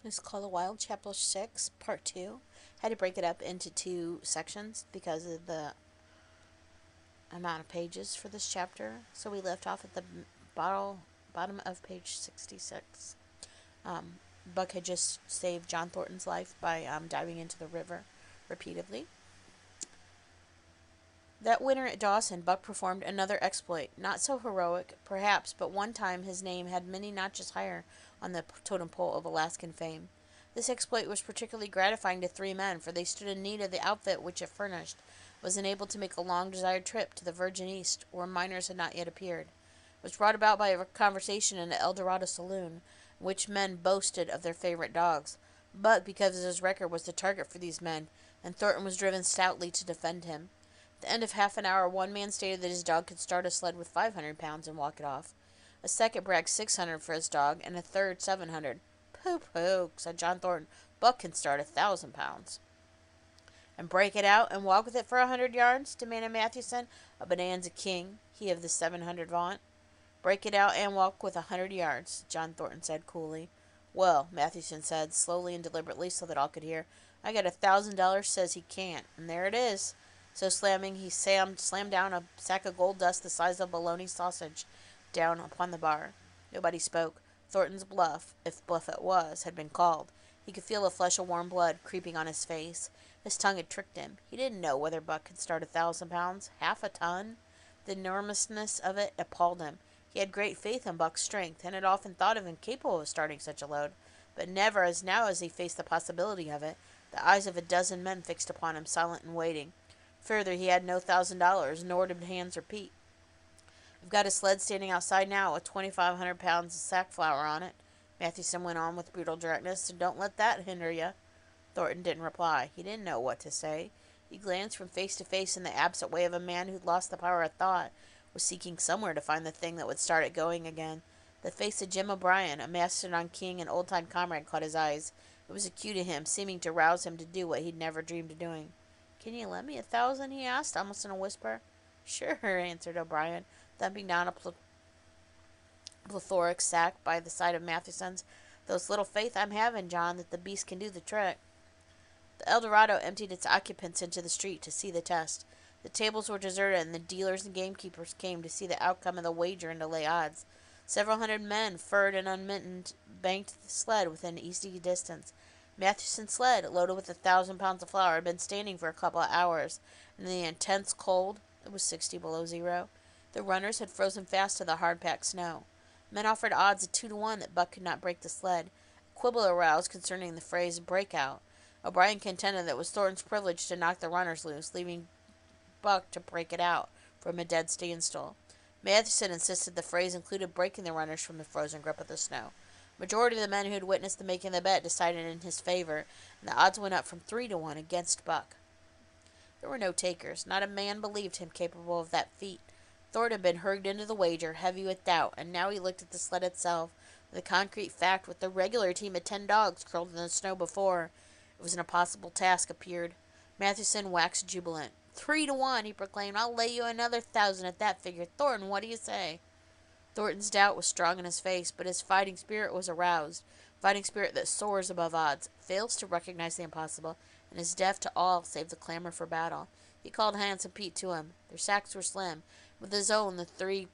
It's called The Wild Chapter 6, Part 2. Had to break it up into two sections because of the amount of pages for this chapter. So we left off at the bottom of page 66. Um, Buck had just saved John Thornton's life by diving into the river repeatedly. That winter at Dawson, Buck performed another exploit. Not so heroic, perhaps, but one time his name had many notches higher on the totem pole of Alaskan fame. This exploit was particularly gratifying to three men, for they stood in need of the outfit which it furnished, was enabled to make a long-desired trip to the Virgin East, where miners had not yet appeared. It was brought about by a conversation in the El Dorado saloon, in which men boasted of their favorite dogs. Buck, because his record, was the target for these men, and Thornton was driven stoutly to defend him. At the end of half an hour, one man stated that his dog could start a sled with 500 pounds and walk it off. A second bragged 600 for his dog, and a third 700. Pooh, said John Thornton. Buck can start 1,000 pounds. And break it out and walk with it for 100 yards? Demanded Mathewson, a bonanza king, he of the 700 vaunt. Break it out and walk with 100 yards, John Thornton said coolly. Well, Mathewson said, slowly and deliberately so that all could hear, I got $1,000 says he can't, and there it is. So slamming, he slammed down a sack of gold dust the size of a bologna sausage down upon the bar. Nobody spoke. Thornton's bluff, if bluff it was, had been called. He could feel a flush of warm blood creeping on his face. His tongue had tricked him. He didn't know whether Buck could start 1,000 pounds, half a ton. The enormousness of it appalled him. He had great faith in Buck's strength, and had often thought of him capable of starting such a load, but never as now as he faced the possibility of it, the eyes of a dozen men fixed upon him, silent and waiting. Further, he had no $1,000, nor did hands repeat. We've got a sled standing outside now with 2,500 pounds of sack flour on it, Mathewson went on with brutal directness, so don't let that hinder you. Thornton didn't reply. He didn't know what to say. He glanced from face to face in the absent way of a man who'd lost the power of thought, was seeking somewhere to find the thing that would start it going again. The face of Jim O'Brien, a Mastodon king and old-time comrade, caught his eyes. It was a cue to him, seeming to rouse him to do what he'd never dreamed of doing. Can you lend me 1,000? He asked, almost in a whisper. Sure, answered O'Brien, thumping down a plethoric sack by the side of Mathewson's. Those little faith I'm having, John, that the beast can do the trick. The El Dorado emptied its occupants into the street to see the test. The tables were deserted, and the dealers and gamekeepers came to see the outcome of the wager and to lay odds. Several hundred men, furred and unmittened, banked the sled within easy distance. Mathewson's sled, loaded with 1,000 pounds of flour, had been standing for a couple of hours, and in the intense cold, it was 60 below zero, the runners had frozen fast to the hard-packed snow. Men offered odds of 2 to 1 that Buck could not break the sled. A quibble aroused concerning the phrase breakout. O'Brien contended that it was Thornton's privilege to knock the runners loose, leaving Buck to break it out from a dead standstill. Matheson insisted the phrase included breaking the runners from the frozen grip of the snow. Majority of the men who had witnessed the making of the bet decided in his favor, and the odds went up from 3 to 1 against Buck. There were no takers. Not a man believed him capable of that feat. Thornton had been hurried into the wager, heavy with doubt, and now he looked at the sled itself, the concrete fact with the regular team of 10 dogs curled in the snow before. It was an impossible task appeared. Matheson waxed jubilant. 3 to 1, he proclaimed. I'll lay you another 1,000 at that figure. Thornton, what do you say? Thornton's doubt was strong in his face, but his fighting spirit was aroused. Fighting spirit that soars above odds, fails to recognize the impossible, and is deaf to all save the clamor for battle. He called Hans and Pete to him. Their sacks were slim. With his own, the three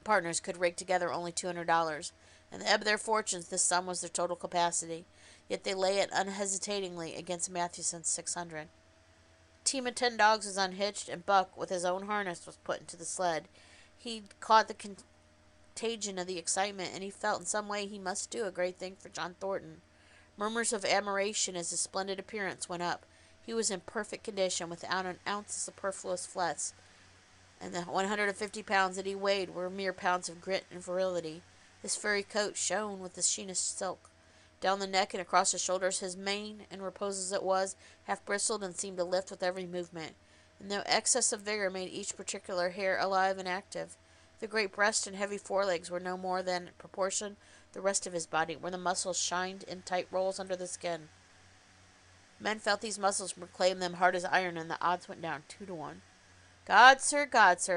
partners could rake together only $200. In the ebb of their fortunes, this sum was their total capacity. Yet they lay it unhesitatingly against Mathewson's 600. A team of 10 dogs was unhitched, and Buck, with his own harness, was put into the sled. He'd caught the contagion of the excitement, and he felt in some way he must do a great thing for John Thornton. Murmurs of admiration as his splendid appearance went up. He was in perfect condition, without an ounce of superfluous flesh, and the 150 pounds that he weighed were mere pounds of grit and virility. His furry coat shone with the sheen of silk. Down the neck and across the shoulders, his mane, in repose as it was, half bristled and seemed to lift with every movement, and no excess of vigor made each particular hair alive and active. The great breast and heavy forelegs were no more than, in proportion, the rest of his body, where the muscles shined in tight rolls under the skin. Men felt these muscles proclaim them hard as iron, and the odds went down 2 to 1. God, sir,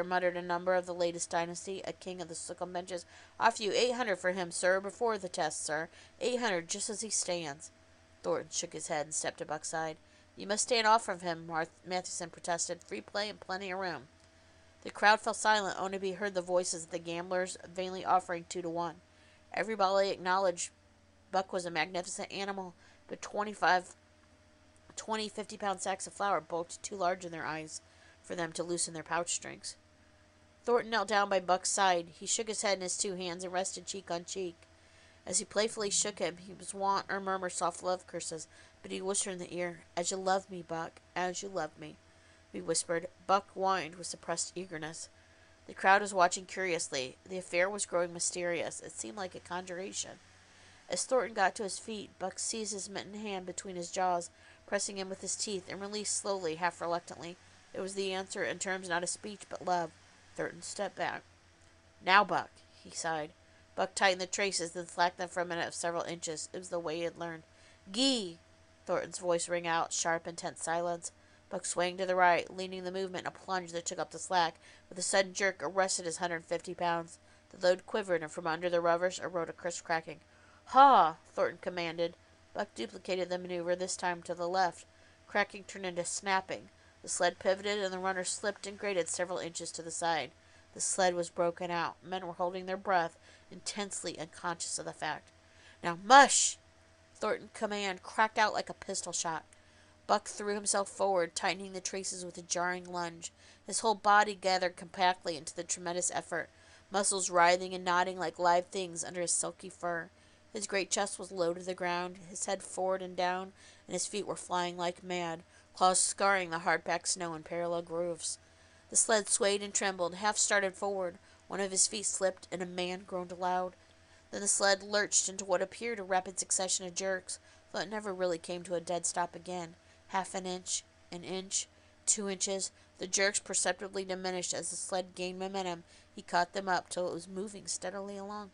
muttered a number of the latest dynasty, a king of the Sookum benches. Offer you 800 for him, sir, before the test, sir. 800 just as he stands. Thornton shook his head and stepped to Buck's side. You must stand off from him, Mathewson protested. Free play and plenty of room. The crowd fell silent. Only heard the voices of the gamblers vainly offering 2 to 1. Everybody acknowledged Buck was a magnificent animal, but 50-pound sacks of flour bulked too large in their eyes for them to loosen their pouch strings. Thornton knelt down by Buck's side. He shook his head in his 2 hands and rested cheek on cheek. As he playfully shook him, he was wont or murmur soft love curses, but he whispered in the ear, "As you love me, Buck, as you love me," he whispered. Buck whined with suppressed eagerness. The crowd was watching curiously. The affair was growing mysterious. It seemed like a conjuration. As Thornton got to his feet, Buck seized his mittened hand between his jaws, pressing him with his teeth, and released slowly, half reluctantly. It was the answer in terms not of speech, but love. Thornton stepped back. "Now, Buck," he sighed. Buck tightened the traces, then slacked them for a minute of several inches. It was the way he had learned. "Gee!" Thornton's voice rang out, sharp, intense silence. Buck swaying to the right, leaning the movement in a plunge that took up the slack. With a sudden jerk, arrested his 150 pounds. The load quivered, and from under the rubbers arose a crisp cracking. "Haw!" Thornton commanded. Buck duplicated the maneuver, this time to the left. Cracking turned into snapping. The sled pivoted, and the runner slipped and grated several inches to the side. The sled was broken out. Men were holding their breath, intensely unconscious of the fact. "Now, mush!" Thornton's command cracked out like a pistol shot. Buck threw himself forward, tightening the traces with a jarring lunge. His whole body gathered compactly into the tremendous effort, muscles writhing and knotting like live things under his silky fur. His great chest was low to the ground, his head forward and down, and his feet were flying like mad, claws scarring the hard-packed snow in parallel grooves. The sled swayed and trembled, half started forward. One of his feet slipped, and a man groaned aloud. Then the sled lurched into what appeared a rapid succession of jerks, though it never really came to a dead stop again. Half an inch, 2 inches. The jerks perceptibly diminished as the sled gained momentum. He caught them up till it was moving steadily along.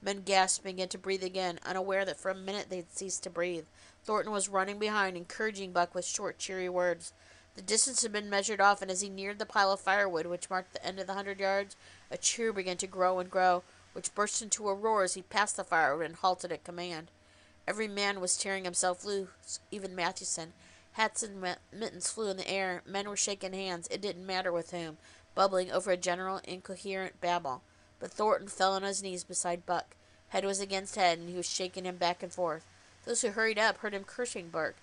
Men gasped and began to breathe again, unaware that for a minute they had ceased to breathe. Thornton was running behind, encouraging Buck with short, cheery words. The distance had been measured off, and as he neared the pile of firewood which marked the end of the 100 yards, a cheer began to grow and grow, which burst into a roar as he passed the firewood and halted at command. Every man was tearing himself loose, even Mathewson. Hats and mittens flew in the air. Men were shaking hands, it didn't matter with whom, bubbling over a general incoherent babble. But Thornton fell on his knees beside Buck. Head was against head, and he was shaking him back and forth. Those who hurried up heard him cursing Buck,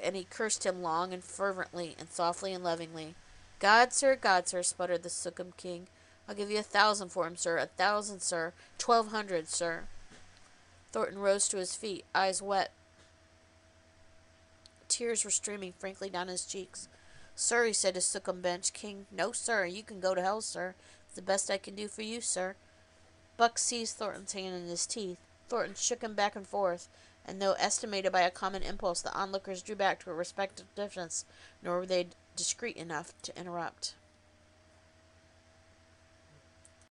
and he cursed him long and fervently, and softly and lovingly. God, sir, sputtered the Sookum king. I'll give you 1,000 for him, sir. 1,000, sir. 1,200, sir. Thornton rose to his feet, eyes wet. Tears were streaming frankly down his cheeks. "Sir," he said to Sookum bench king. "No, sir. You can go to hell, sir. It's the best I can do for you, sir." Buck seized Thornton's hand in his teeth. Thornton shook him back and forth, and though estimated by a common impulse, the onlookers drew back to a respectful distance, nor were they discreet enough to interrupt.